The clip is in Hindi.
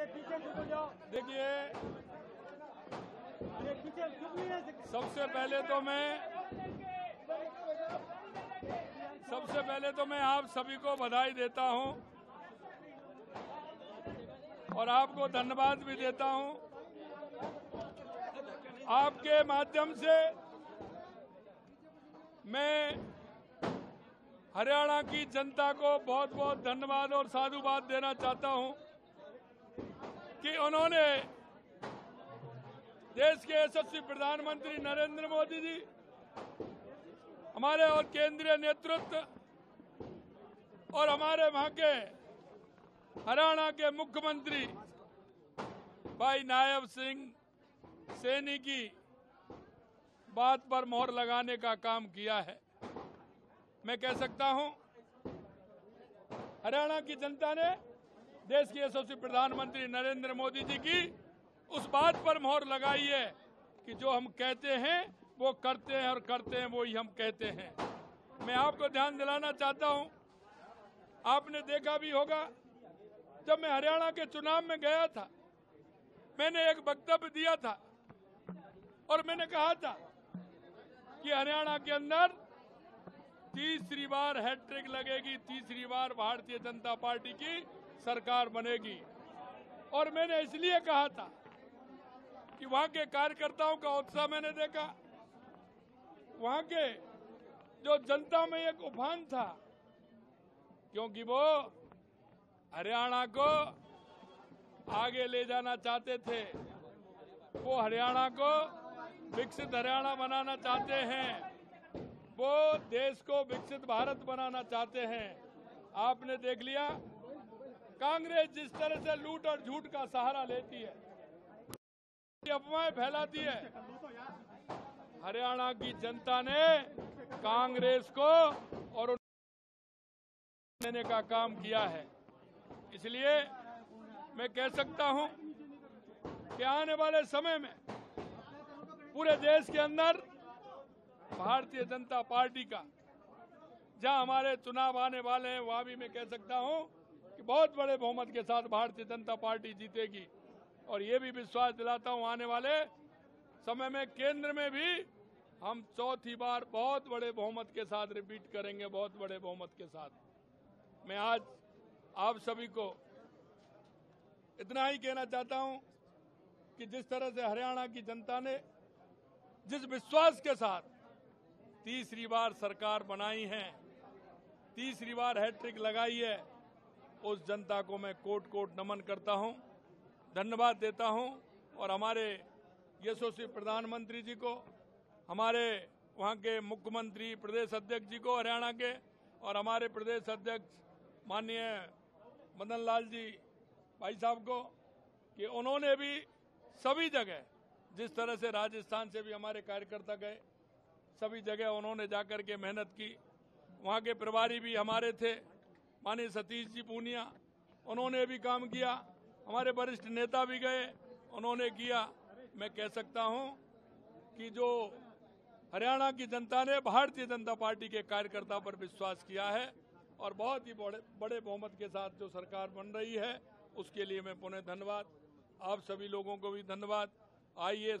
देखिए, सबसे पहले तो मैं आप सभी को बधाई देता हूं और आपको धन्यवाद भी देता हूं। आपके माध्यम से मैं हरियाणा की जनता को बहुत बहुत धन्यवाद और साधुवाद देना चाहता हूं कि उन्होंने देश के यशस्वी प्रधानमंत्री नरेंद्र मोदी जी, हमारे और केंद्रीय नेतृत्व और हमारे वहां के हरियाणा के मुख्यमंत्री भाई नायब सिंह सैनी की बात पर मोहर लगाने का काम किया है। मैं कह सकता हूं, हरियाणा की जनता ने देश के यशस्वी प्रधानमंत्री नरेंद्र मोदी जी की उस बात पर मोहर लगाई है कि जो हम कहते हैं वो करते हैं और करते हैं वो ही हम कहते हैं। मैं आपको ध्यान दिलाना चाहता हूं, आपने देखा भी होगा, जब मैं हरियाणा के चुनाव में गया था, मैंने एक वक्तव्य दिया था और मैंने कहा था कि हरियाणा के अंदर तीसरी बार हैट्रिक लगेगी, तीसरी बार भारतीय जनता पार्टी की सरकार बनेगी। और मैंने इसलिए कहा था कि वहां के कार्यकर्ताओं का उत्साह मैंने देखा, वहां के जो जनता में एक उफान था, क्योंकि वो हरियाणा को आगे ले जाना चाहते थे, वो हरियाणा को विकसित हरियाणा बनाना चाहते हैं, वो देश को विकसित भारत बनाना चाहते हैं। आपने देख लिया, कांग्रेस जिस तरह से लूट और झूठ का सहारा लेती है, अफवाहें फैलाती है, हरियाणा की जनता ने कांग्रेस को और देने का काम किया है। इसलिए मैं कह सकता हूं कि आने वाले समय में पूरे देश के अंदर भारतीय जनता पार्टी का, जहां हमारे चुनाव आने वाले हैं, वहां भी मैं कह सकता हूं कि बहुत बड़े बहुमत के साथ भारतीय जनता पार्टी जीतेगी। और ये भी विश्वास दिलाता हूं, आने वाले समय में केंद्र में भी हम चौथी बार बहुत बड़े बहुमत के साथ रिपीट करेंगे, बहुत बड़े बहुमत के साथ। मैं आज आप सभी को इतना ही कहना चाहता हूं कि जिस तरह से हरियाणा की जनता ने जिस विश्वास के साथ तीसरी बार सरकार बनाई है, तीसरी बार हैट्रिक लगाई है, उस जनता को मैं कोट कोट नमन करता हूं, धन्यवाद देता हूं। और हमारे यशस्वी प्रधानमंत्री जी को, हमारे वहां के मुख्यमंत्री प्रदेश अध्यक्ष जी को हरियाणा के, और हमारे प्रदेश अध्यक्ष माननीय मदन लाल जी भाई साहब को, कि उन्होंने भी सभी जगह, जिस तरह से राजस्थान से भी हमारे कार्यकर्ता गए, सभी जगह उन्होंने जाकर के मेहनत की। वहां के प्रभारी भी हमारे थे, माननीय सतीश जी पूनिया, उन्होंने भी काम किया। हमारे वरिष्ठ नेता भी गए, उन्होंने किया। मैं कह सकता हूं कि जो हरियाणा की जनता ने भारतीय जनता पार्टी के कार्यकर्ता पर विश्वास किया है और बहुत ही बड़े बहुमत के साथ जो सरकार बन रही है, उसके लिए मैं पुनः धन्यवाद, आप सभी लोगों को भी धन्यवाद। आइए